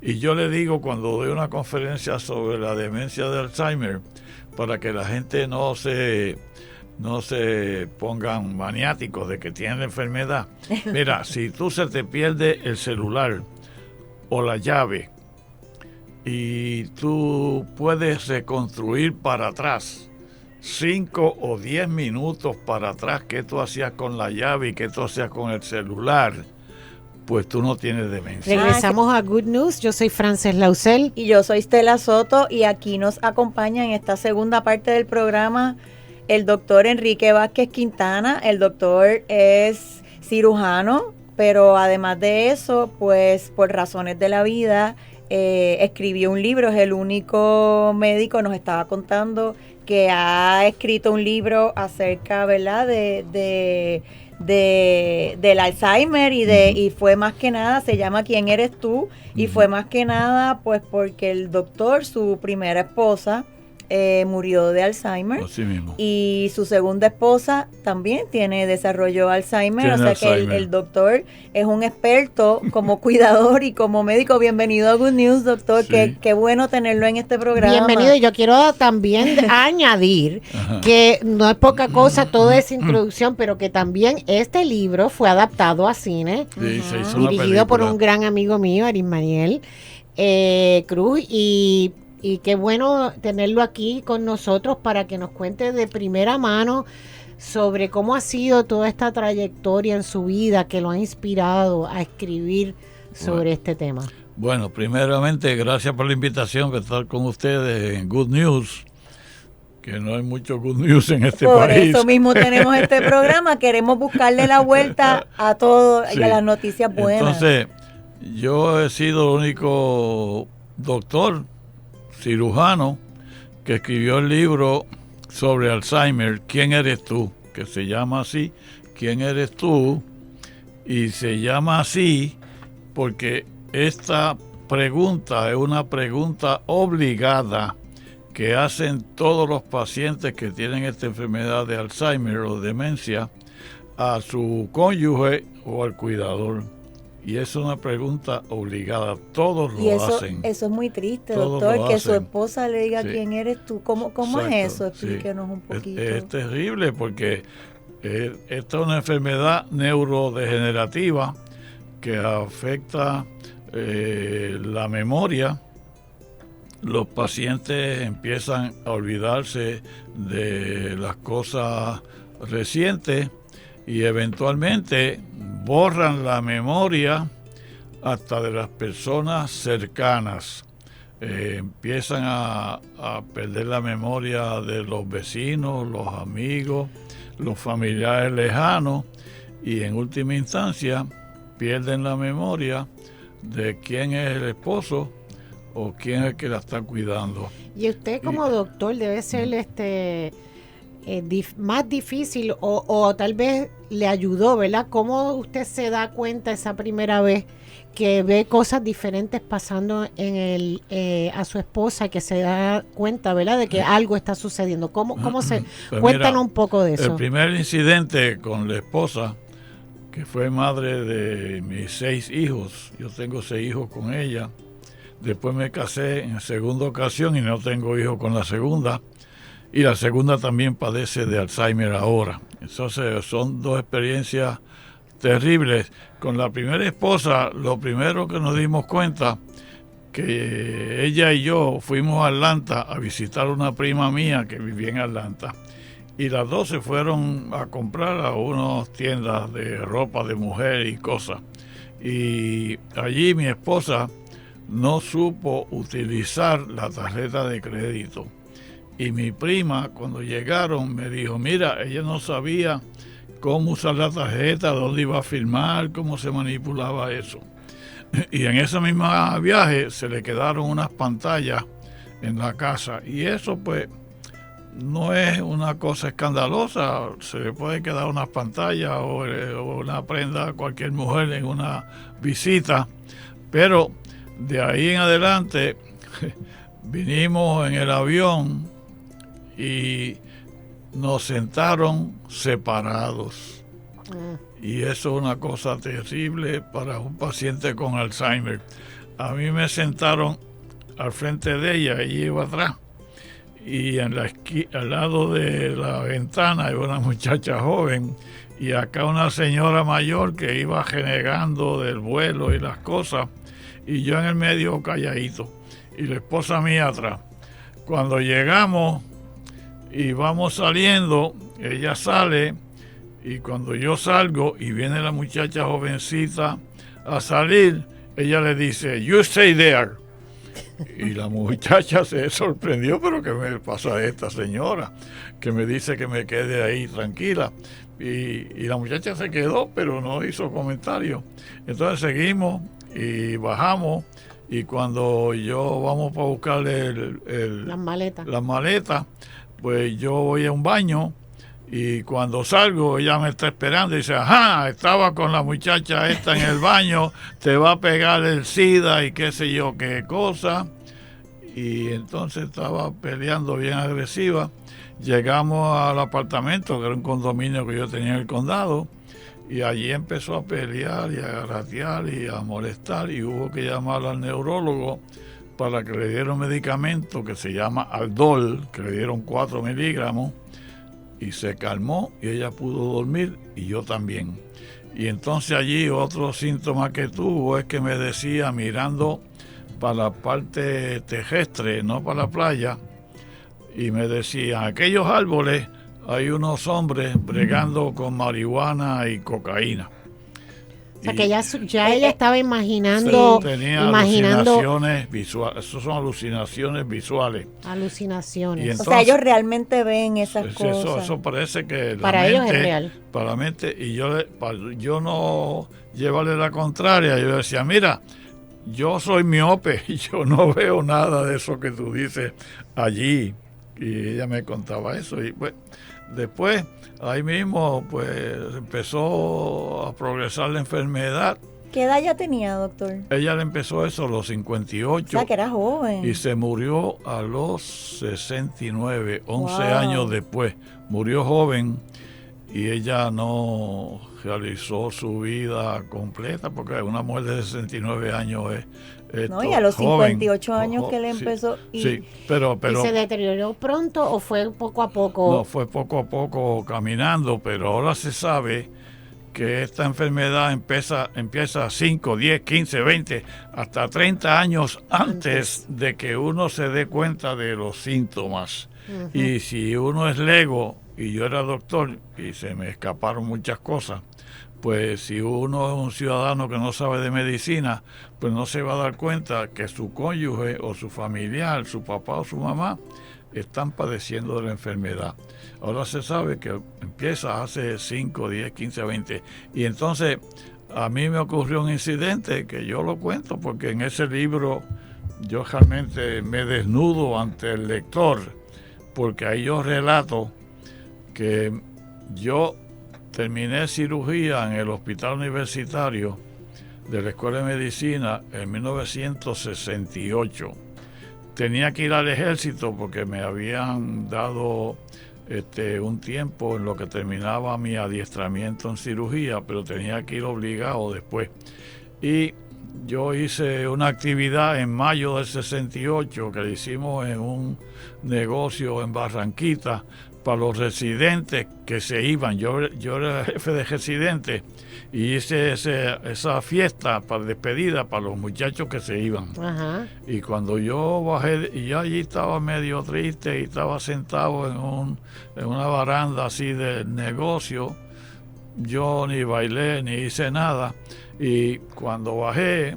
Y yo le digo cuando doy una conferencia sobre la demencia de Alzheimer, para que la gente no se pongan maniáticos de que tienen la enfermedad. Mira, si tú se te pierde el celular o la llave y tú puedes reconstruir para atrás 5 o 10 minutos para atrás qué tú hacías con la llave y qué tú hacías con el celular, pues tú no tienes demencia. Regresamos a Good News. Yo soy Frances Lausel. Y yo soy Stella Soto, y aquí nos acompaña en esta segunda parte del programa el doctor Enrique Vázquez Quintana. El doctor es cirujano, pero además de eso, pues por razones de la vida, escribió un libro. Es el único médico, nos estaba contando, que ha escrito un libro acerca, ¿verdad?, del Alzheimer y fue más que nada, se llama ¿Quién eres tú? Y fue más que nada pues porque el doctor, su primera esposa, murió de Alzheimer. Así mismo. Y su segunda esposa también desarrolló Alzheimer. O sea que el doctor es un experto como cuidador y como médico. Bienvenido a Good News, doctor. Sí. Qué bueno tenerlo en este programa. Bienvenido. Y yo quiero también añadir que no es poca cosa toda esa introducción, pero que también este libro fue adaptado a cine, Sí, se hizo una dirigido por película. un gran amigo mío, Arismaniel Cruz, y qué bueno tenerlo aquí con nosotros para que nos cuente de primera mano sobre cómo ha sido toda esta trayectoria en su vida que lo ha inspirado a escribir sobre este tema. Bueno, primeramente, gracias por la invitación para estar con ustedes en Good News, que no hay mucho Good News en este Por país. eso mismo tenemos este programa. Queremos buscarle la vuelta a todo y a las noticias buenas. Entonces, yo he sido el único doctor cirujano que escribió el libro sobre Alzheimer, ¿Quién eres tú?, que se llama así, ¿Quién eres tú? Y se llama así porque esta pregunta es una pregunta obligada que hacen todos los pacientes que tienen esta enfermedad de Alzheimer o demencia a su cónyuge o al cuidador. Y es una pregunta obligada, todos lo hacen. Eso es muy triste, Todos doctor, lo que hacen. su esposa le diga Sí. quién eres tú. ¿Cómo Exacto, es eso? sí. Explíquenos un poquito. Es terrible porque esta es una enfermedad neurodegenerativa que afecta la memoria. Los pacientes empiezan a olvidarse de las cosas recientes y eventualmente borran la memoria hasta de las personas cercanas. Empiezan a perder la memoria de los vecinos, los amigos, los familiares lejanos, y en última instancia pierden la memoria de quién es el esposo o quién es el que la está cuidando. Y usted como doctor debe ser más difícil o tal vez le ayudó, ¿verdad? ¿Cómo usted se da cuenta esa primera vez que ve cosas diferentes pasando a su esposa, que se da cuenta, ¿verdad?, de que algo está sucediendo? ¿Cómo se Pues cuéntanos mira, un poco de eso? El primer incidente con la esposa, que fue madre de mis 6 hijos, yo tengo 6 hijos con ella. Después me casé en segunda ocasión y no tengo hijos con la segunda. Y la segunda también padece de Alzheimer ahora. Entonces son 2 experiencias terribles. Con la primera esposa, lo primero que nos dimos cuenta, que ella y yo fuimos a Atlanta a visitar una prima mía que vivía en Atlanta. Y las 2 se fueron a comprar a unas tiendas de ropa de mujer y cosas. Y allí mi esposa no supo utilizar la tarjeta de crédito. Y mi prima, cuando llegaron, me dijo, mira, ella no sabía cómo usar la tarjeta, dónde iba a firmar, cómo se manipulaba eso. Y en ese mismo viaje se le quedaron unas pantallas en la casa. Y eso, pues, no es una cosa escandalosa. Se le puede quedar unas pantallas o una prenda a cualquier mujer en una visita. Pero de ahí en adelante vinimos en el avión y nos sentaron separados. Y eso es una cosa terrible para un paciente con Alzheimer. a mí me sentaron al frente de ella, ella iba atrás, y en al lado de la ventana había una muchacha joven, y acá una señora mayor que iba renegando del vuelo y las cosas, y yo en el medio calladito, y la esposa mía atrás. Cuando llegamos y vamos saliendo, ella sale, y cuando yo salgo y viene la muchacha jovencita a salir, ella le dice, "You stay there." Y la muchacha se sorprendió, pero ¿qué me pasa a esta señora? Que me dice que me quede ahí tranquila. Y la muchacha se quedó, pero no hizo comentario. Entonces seguimos y bajamos, y cuando yo vamos para buscarle las maletas, pues yo voy a un baño, y cuando salgo ella me está esperando y dice, ajá, estaba con la muchacha esta en el baño, te va a pegar el SIDA y qué sé yo qué cosa. Y entonces estaba peleando bien agresiva. Llegamos al apartamento, que era un condominio que yo tenía en el condado, y allí empezó a pelear y a garratear y a molestar, y hubo que llamar al neurólogo para que le diera un medicamento que se llama Aldol, que le dieron 4 miligramos, y se calmó y ella pudo dormir y yo también. Y entonces allí otro síntoma que tuvo es que me decía, mirando para la parte terrestre, no para la playa, y me decía, aquellos árboles hay unos hombres bregando con marihuana y cocaína. O sea, que ya ella estaba imaginando... Tenía alucinaciones visuales. Eso son alucinaciones visuales. Alucinaciones. Entonces, o sea, ellos realmente ven esas cosas. Eso parece que para ellos es real. Para la mente, y yo no llevarle la contraria, yo decía, mira, yo soy miope y yo no veo nada de eso que tú dices allí. Y ella me contaba eso, y pues después ahí mismo pues empezó a progresar la enfermedad. ¿Qué edad ya tenía, doctor? Ella le empezó eso a los 58. O sea, que era joven. Y se murió a los 69, 11 años después. Murió joven, y ella no realizó su vida completa, porque una mujer de 69 años es no, y a los joven, 58 años que le empezó. Sí, pero ¿Y se deterioró pronto o fue poco a poco? No, fue poco a poco caminando, pero ahora se sabe que esta enfermedad empieza 5, 10, 15, 20, hasta 30 años antes de que uno se dé cuenta de los síntomas. Uh-huh. Y si uno es lego, y yo era doctor y se me escaparon muchas cosas, pues si uno es un ciudadano que no sabe de medicina, pues no se va a dar cuenta que su cónyuge o su familiar, su papá o su mamá, están padeciendo de la enfermedad. Ahora se sabe que empieza hace 5, 10, 15, 20. Y entonces a mí me ocurrió un incidente que yo lo cuento porque en ese libro yo realmente me desnudo ante el lector, porque ahí yo relato que yo terminé cirugía en el hospital universitario de la Escuela de Medicina en 1968. Tenía que ir al ejército porque me habían dado un tiempo en lo que terminaba mi adiestramiento en cirugía, pero tenía que ir obligado después. Y yo hice una actividad en mayo del 68 que le hicimos en un negocio en Barranquita para los residentes que se iban. Yo era jefe de residentes y hice esa fiesta para despedida para los muchachos que se iban. Ajá. Y cuando yo bajé, y yo allí estaba medio triste y estaba sentado en una baranda así del negocio, yo ni bailé ni hice nada. Y cuando bajé,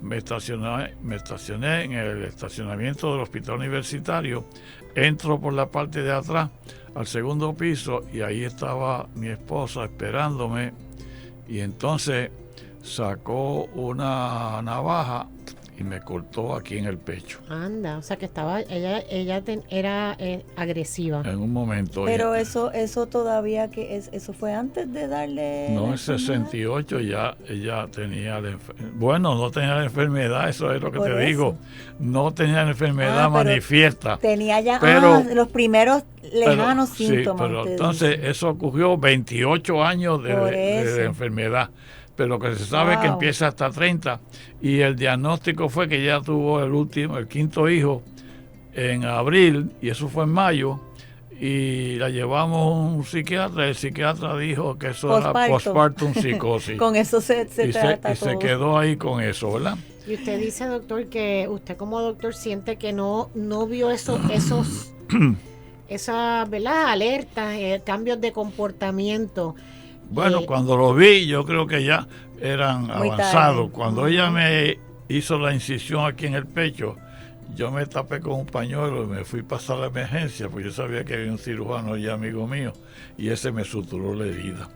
me estacioné en el estacionamiento del hospital universitario, entro por la parte de atrás al segundo piso y ahí estaba mi esposa esperándome, y entonces sacó una navaja y me cortó aquí en el pecho. Anda, o sea que ella era agresiva. En un momento. Pero eso todavía eso fue antes de darle. No, en 68 ya ella tenía no tenía la enfermedad, eso es lo que te digo. No tenía la enfermedad manifiesta. Tenía ya los primeros lejanos síntomas. Sí, pero entonces eso ocurrió 28 años de enfermedad. pero que se sabe que empieza hasta 30. Y el diagnóstico fue que ella tuvo el quinto hijo en abril, y eso fue en mayo, y la llevamos a un psiquiatra. El psiquiatra dijo que eso era postpartum psicosis. Con eso se trata y se quedó ahí con eso, ¿verdad? Y usted dice, doctor, que usted como doctor siente que no vio esas, ¿verdad?, alertas, cambios de comportamiento. Bueno, cuando lo vi, yo creo que ya eran avanzados. Cuando ella me hizo la incisión aquí en el pecho, yo me tapé con un pañuelo y me fui a pasar la emergencia, porque yo sabía que había un cirujano ya amigo mío, y ese me suturó la herida.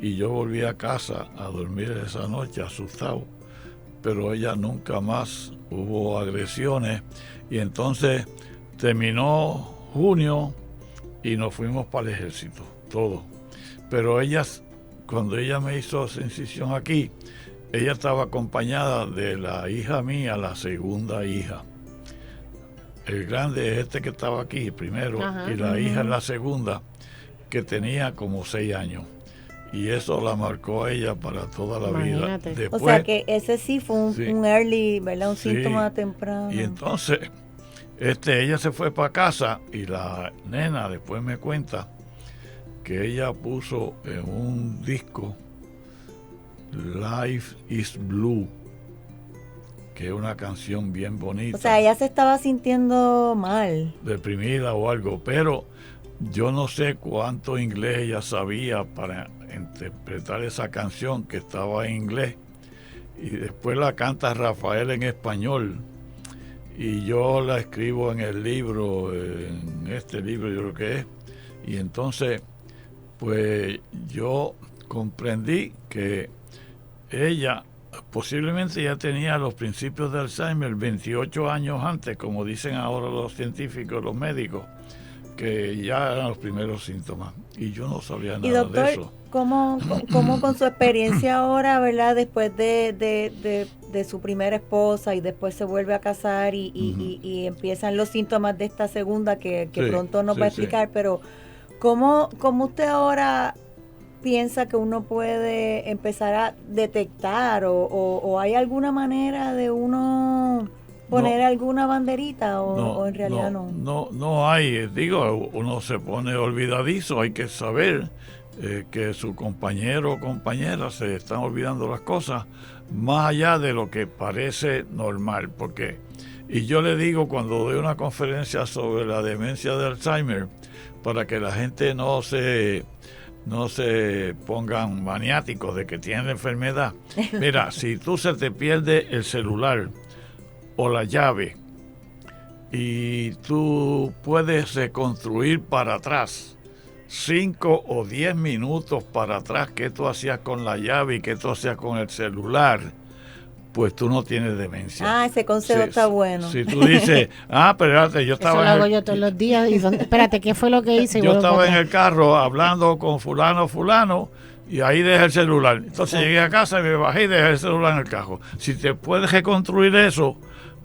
Y yo volví a casa a dormir esa noche asustado, pero ella nunca más hubo agresiones. Y entonces terminó junio y nos fuimos para el ejército, todos. Pero cuando ella me hizo esa incisión aquí, ella estaba acompañada de la hija mía, la segunda hija. El grande es este que estaba aquí primero, y la hija es la segunda, que tenía como 6 años. Y eso la marcó a ella para toda la vida. Después, o sea que ese sí fue un early, ¿verdad? Un síntoma temprano. Y entonces ella se fue para casa, y la nena después me cuenta que ella puso en un disco Life is Blue, que es una canción bien bonita. O sea, ella se estaba sintiendo mal, deprimida o algo, pero yo no sé cuánto inglés ella sabía para interpretar esa canción, que estaba en inglés, y después la canta Rafael en español, y yo la escribo en el libro, en este libro yo creo que es, y entonces pues yo comprendí que ella posiblemente ya tenía los principios de Alzheimer 28 años antes, como dicen ahora los científicos, los médicos, que ya eran los primeros síntomas, y yo no sabía nada. Y doctor, de eso. ¿cómo con su experiencia ahora, verdad, después de su primera esposa, y después se vuelve a casar y empiezan los síntomas de esta segunda que pronto nos va a explicar, pero ¿cómo usted ahora piensa que uno puede empezar a detectar, o hay alguna manera de uno poner alguna banderita, o en realidad no? No hay, digo, uno se pone olvidadizo, hay que saber que su compañero o compañera se están olvidando las cosas más allá de lo que parece normal, porque, y yo le digo cuando doy una conferencia sobre la demencia de Alzheimer, para que la gente no se pongan maniáticos de que tienen la enfermedad. Mira, si tú se te pierde el celular o la llave, y tú puedes reconstruir para atrás 5 o 10 minutos para atrás qué tú hacías con la llave y qué tú hacías con el celular, pues tú no tienes demencia. Ese consejo está bueno. Si tú dices, pero espérate, yo estaba... Eso lo hago yo todos los días. Espérate, ¿qué fue lo que hice? Yo estaba en el carro hablando con fulano, y ahí dejé el celular. Entonces llegué a casa y me bajé y dejé el celular en el carro. Si te puedes reconstruir eso,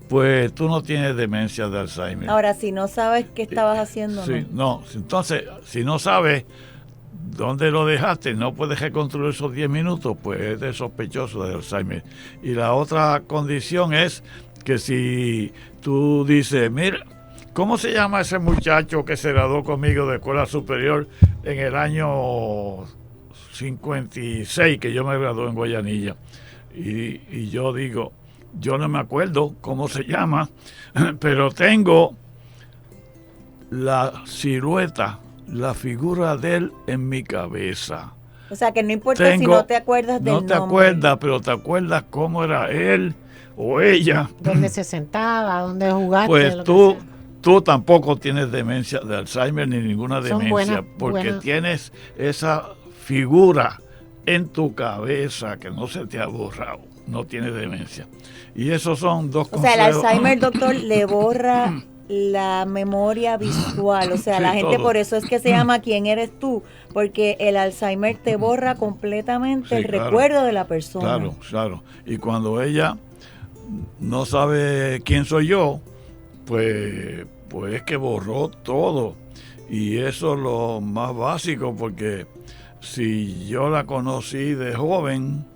pues tú no tienes demencia de Alzheimer. Ahora, si no sabes qué estabas haciendo, no. Entonces, si no sabes dónde lo dejaste, no puedes reconstruir esos 10 minutos, pues es de sospechoso de Alzheimer. Y la otra condición es que si tú dices, mira, ¿cómo se llama ese muchacho que se graduó conmigo de escuela superior en el año 56, que yo me gradué en Guayanilla? Y yo digo, yo no me acuerdo cómo se llama, pero tengo la silueta, la figura de él en mi cabeza. O sea, que no importa si no te acuerdas del nombre. No te acuerdas, pero te acuerdas cómo era él o ella. Dónde se sentaba, dónde jugaste. Pues tú tampoco tienes demencia de Alzheimer ni ninguna demencia, porque tienes esa figura en tu cabeza que no se te ha borrado. No tienes demencia. Y esos son dos consejos. O sea, el Alzheimer, doctor, le borra la memoria visual, o sea, la gente todo. Por eso es que se llama ¿Quién eres tú? Porque el Alzheimer te borra completamente el recuerdo de la persona. Claro. Y cuando ella no sabe quién soy yo, pues es que borró todo. Y eso es lo más básico, porque si yo la conocí de joven,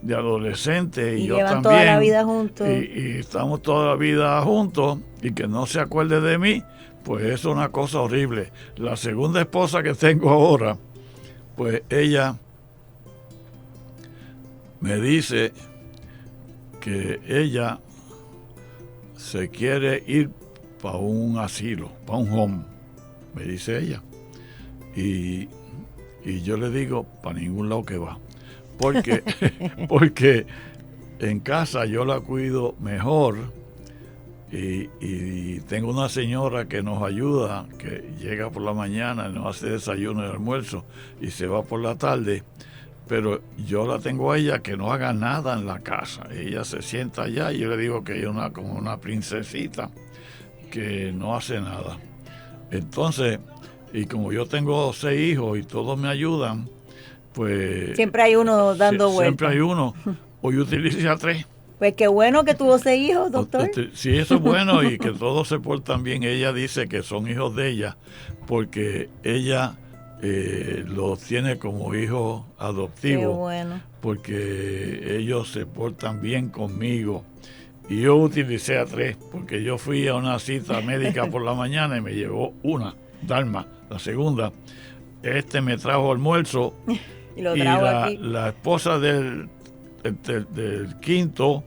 de adolescente y yo llevan también. toda la vida juntos. Y estamos toda la vida juntos y que no se acuerde de mí, pues eso es una cosa horrible. La segunda esposa que tengo ahora, pues ella me dice que ella se quiere ir para un asilo, para un home, me dice ella. Y yo le digo, para ningún lado que va. Porque en casa yo la cuido mejor y tengo una señora que nos ayuda, que llega por la mañana, nos hace desayuno y almuerzo y se va por la tarde. Pero yo la tengo a ella que no haga nada en la casa. Ella se sienta allá y yo le digo que ella es como una princesita que no hace nada. Entonces, y como yo tengo 6 hijos y todos me ayudan, pues... Siempre hay uno dando vueltas. Siempre hay uno. Hoy utilice a 3. Pues qué bueno que tuvo 6 hijos, doctor. Sí, eso es bueno y que todos se portan bien. Ella dice que son hijos de ella porque ella... los tiene como hijos adoptivos. Qué bueno. Porque ellos se portan bien conmigo. Y yo utilicé a 3 porque yo fui a una cita médica por la mañana y me llevó una, Dalma. La segunda, me trajo almuerzo y lo trajo aquí. La esposa del quinto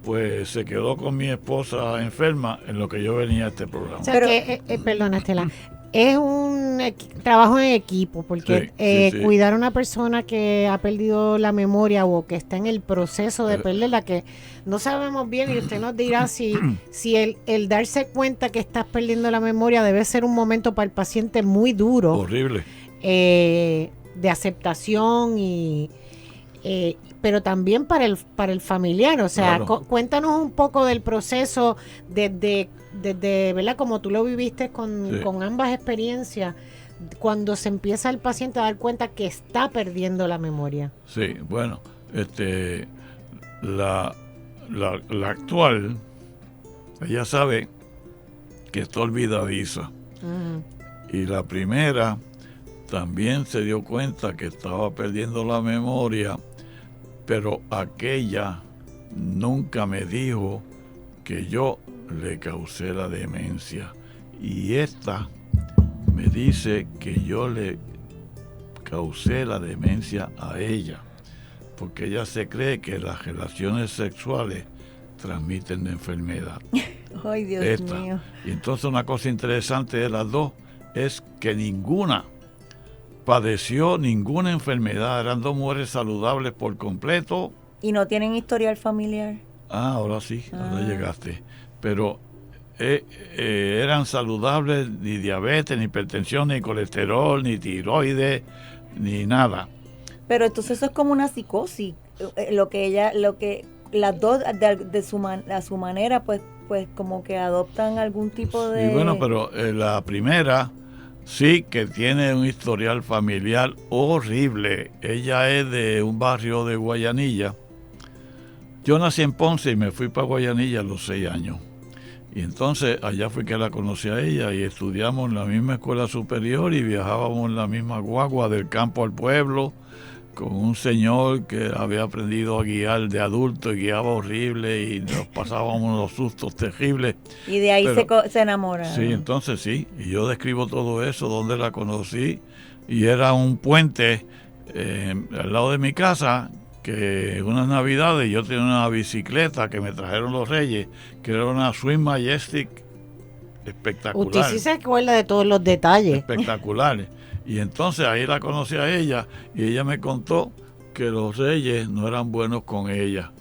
pues se quedó con mi esposa enferma en lo que yo venía a este programa. O sea que, perdona, Estela, es un trabajo en equipo, porque sí. cuidar a una persona que ha perdido la memoria o que está en el proceso de perderla, que no sabemos bien, y usted nos dirá si el darse cuenta que estás perdiendo la memoria debe ser un momento para el paciente muy duro. Horrible. De aceptación pero también para el familiar. O sea, claro. Cuéntanos un poco del proceso desde ¿verdad? Como tú lo viviste con ambas experiencias, cuando se empieza el paciente a dar cuenta que está perdiendo la memoria. Sí, bueno, la actual, ella sabe que está olvidadiza. Uh-huh. Y la primera también se dio cuenta que estaba perdiendo la memoria, pero aquella nunca me dijo que yo le causé la demencia. Y esta me dice que yo le causé la demencia a ella, porque ella se cree que las relaciones sexuales transmiten la enfermedad. Ay, Dios mío. Y entonces una cosa interesante de las dos es que ninguna padeció ninguna enfermedad, eran 2 mujeres saludables por completo. ¿Y no tienen historial familiar? Ahora sí, ahora llegaste. Pero eran saludables, ni diabetes, ni hipertensión, ni colesterol, ni tiroides, ni nada. Pero entonces eso es como una psicosis, lo que las dos a su manera pues como que adoptan algún tipo de... Y bueno, pero la primera sí que tiene un historial familiar horrible. Ella es de un barrio de Guayanilla. Yo nací en Ponce y me fui para Guayanilla a los 6 años. Y entonces allá fui que la conocí a ella y estudiamos en la misma escuela superior y viajábamos en la misma guagua del campo al pueblo con un señor que había aprendido a guiar de adulto y guiaba horrible y nos pasábamos unos sustos terribles. Y de ahí se enamora. Sí, entonces sí. Y yo describo todo eso, donde la conocí. Y era un puente al lado de mi casa, que unas navidades yo tenía una bicicleta que me trajeron los Reyes, que era una Swing Majestic espectacular. Usted sí se acuerda de todos los detalles. Espectaculares. Y entonces ahí la conocí a ella y ella me contó que los Reyes no eran buenos con ella,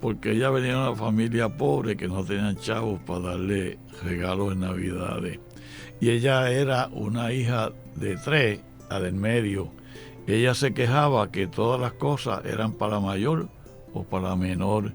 porque ella venía de una familia pobre que no tenían chavos para darle regalos en Navidades. Y ella era una hija de 3, la del medio. Ella se quejaba que todas las cosas eran para mayor o para menor.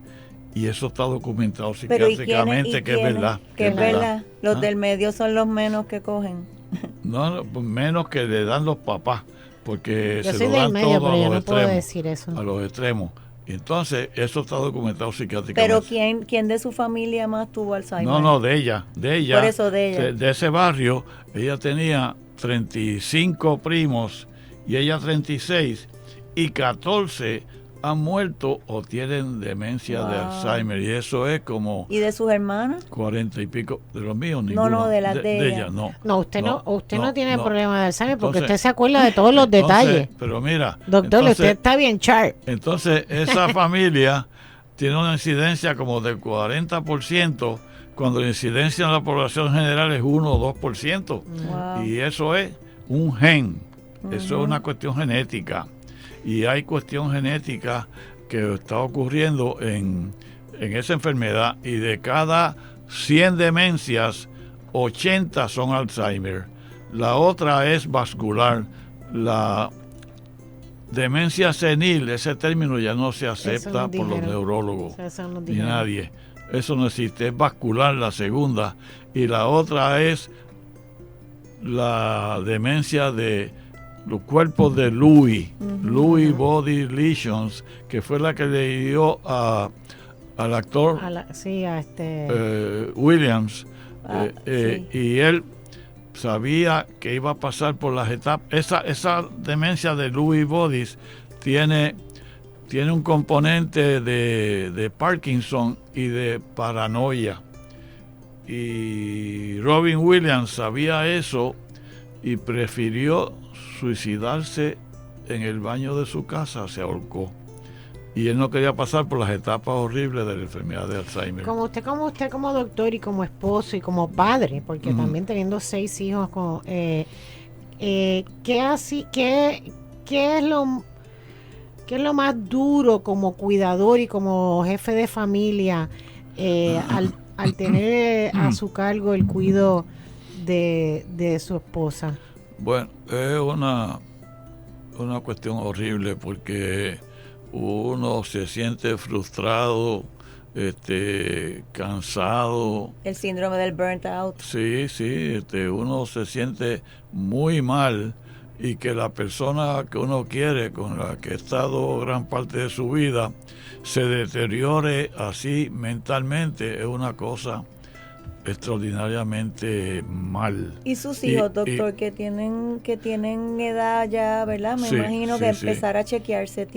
Y eso está documentado psiquiátricamente, que es verdad. Que es verdad. Los del medio son los menos que cogen. No, menos que le dan los papás, porque yo se lo dan medio, todo a los no extremos. Decir eso. A los extremos. Entonces, eso está documentado psiquiátricamente. Pero ¿quién de su familia más tuvo Alzheimer? No, de ella. Por eso de ella. De ese barrio, ella tenía 35 primos y ella 36 y 14 han muerto o tienen demencia de Alzheimer, y eso es como... ¿Y de sus hermanas? 40 y pico. ¿De los míos? Ninguno. No, de las de ella. No, usted no tiene problema de Alzheimer porque usted se acuerda de todos los detalles. Pero mira... Doctor, usted está bien sharp. Entonces, esa familia tiene una incidencia como del 40%, cuando la incidencia en la población general es 1 o 2%. Wow. Y eso es un gen. Eso es una cuestión genética. Y hay cuestión genética que está ocurriendo en esa enfermedad, y de cada 100 demencias, 80 son Alzheimer. La otra es vascular. La demencia senil, ese término ya no se acepta por los neurólogos ni nadie. Eso no existe. Es vascular la segunda, y la otra es la demencia de los cuerpos de Lewy, Lewy Body Lesions, que fue la que le dio al actor Williams, sí. y él sabía que iba a pasar por las etapas. Esa demencia de Lewy Bodies tiene un componente de Parkinson y de paranoia. Y Robin Williams sabía eso y prefirió suicidarse en el baño de su casa, se ahorcó. Y él no quería pasar por las etapas horribles de la enfermedad de Alzheimer. Como usted como doctor y como esposo y como padre, porque también teniendo 6 hijos, ¿qué es lo más duro como cuidador y como jefe de familia al tener a su cargo el cuidado de su esposa? Bueno, es una cuestión horrible, porque uno se siente frustrado, cansado. El síndrome del burnt out. Sí, uno se siente muy mal, y que la persona que uno quiere, con la que ha estado gran parte de su vida, se deteriore así mentalmente, es una cosa extraordinariamente mal. ¿Y sus hijos, doctor, que tienen edad ya, verdad? Me imagino que empezar a chequearse,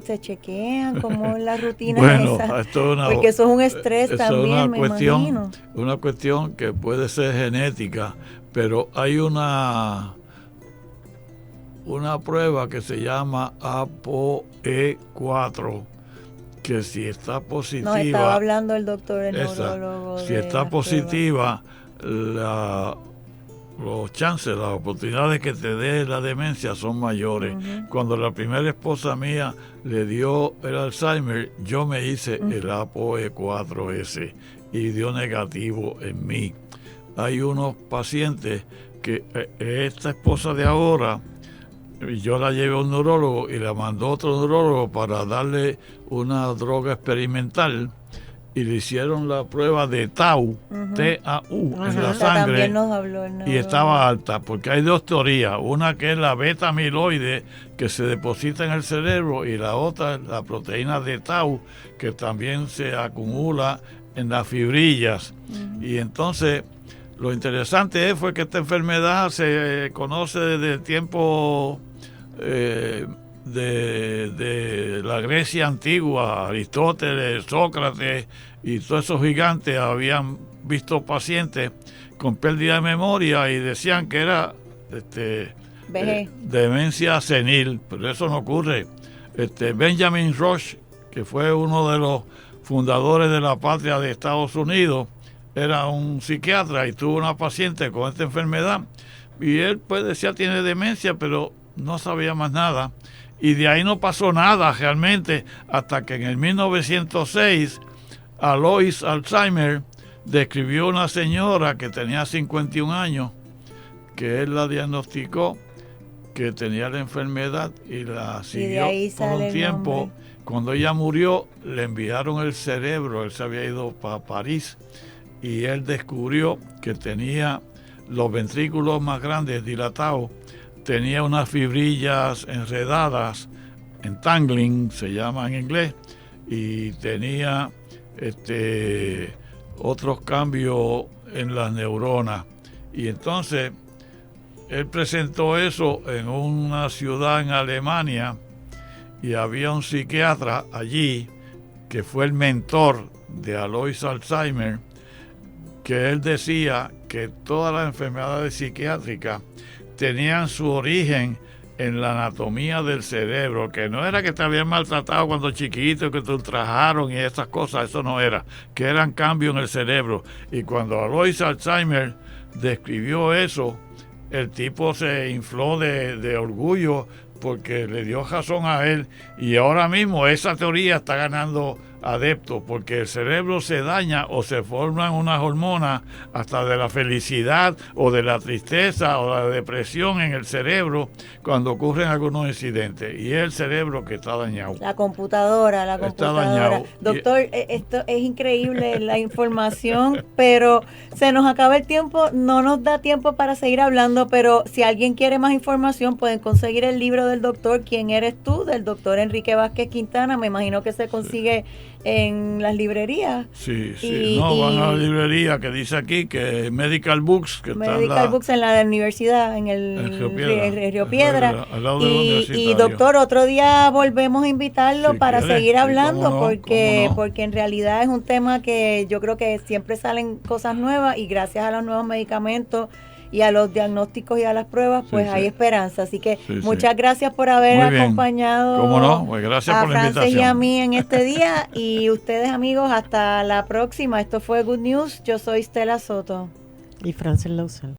se chequean, como en la rutina esa. Porque eso es un estrés también, me imagino. Una cuestión que puede ser genética, pero hay una prueba que se llama ApoE4, que si está positiva... Nos estaba hablando el doctor, el neurólogo. Si está positiva, los chances, las oportunidades que te dé la demencia son mayores. Cuando la primera esposa mía le dio el Alzheimer, yo me hice el ApoE4S y dio negativo en mí. Hay unos pacientes que esta esposa de ahora, yo la llevé a un neurólogo y la mandó a otro neurólogo para darle una droga experimental, y le hicieron la prueba de Tau, T-A-U, en la sangre, nos habló y estaba alta, porque hay dos teorías: una que es la beta amiloide, que se deposita en el cerebro, y la otra es la proteína de Tau, que también se acumula en las fibrillas. Y entonces lo interesante fue que esta enfermedad se conoce desde el tiempo de la Grecia antigua. Aristóteles, Sócrates y todos esos gigantes habían visto pacientes con pérdida de memoria y decían que era demencia senil, pero eso no ocurre. Benjamin Rush, que fue uno de los fundadores de la patria de Estados Unidos, era un psiquiatra y tuvo una paciente con esta enfermedad, y él pues decía tiene demencia, pero no sabía más nada, y de ahí no pasó nada realmente, hasta que en el 1906 Alois Alzheimer describió una señora que tenía 51 años, que él la diagnosticó que tenía la enfermedad y la siguió por un tiempo. Cuando ella murió, le enviaron el cerebro. Él se había ido para París y él descubrió que tenía los ventrículos más grandes dilatados, tenía unas fibrillas enredadas, entangling se llama en inglés, y tenía otros cambios en las neuronas. Y entonces él presentó eso en una ciudad en Alemania, y había un psiquiatra allí que fue el mentor de Alois Alzheimer, que él decía que todas las enfermedades psiquiátricas tenían su origen en la anatomía del cerebro, que no era que te habían maltratado cuando chiquito, que te ultrajaron y esas cosas, eso no era, que eran cambios en el cerebro. Y cuando Alois Alzheimer describió eso, el tipo se infló de orgullo porque le dio razón a él, y ahora mismo esa teoría está ganando adeptos, porque el cerebro se daña o se forman unas hormonas hasta de la felicidad o de la tristeza o la depresión en el cerebro cuando ocurren algunos incidentes, y es el cerebro que está dañado. La computadora. Está dañado. Doctor, esto es increíble la información, pero se nos acaba el tiempo, no nos da tiempo para seguir hablando, pero si alguien quiere más información pueden conseguir el libro del doctor ¿Quién eres tú?, del doctor Enrique Vázquez Quintana. Me imagino que se consigue en las librerías. Sí. Van a la librería que dice aquí que Medical Books, que Medical Books en la universidad, en el Río Piedra. Al lado del universitario. Y doctor, otro día volvemos a invitarlo para seguir hablando, cómo no. porque en realidad es un tema que yo creo que siempre salen cosas nuevas, y gracias a los nuevos medicamentos y a los diagnósticos y a las pruebas, pues hay esperanza. Así que muchas gracias por haber acompañado Pues gracias a por la Frances invitación. y a mí en este día. Y ustedes, amigos, hasta la próxima. Esto fue Good News. Yo soy Stella Soto. Y Frances Lausel.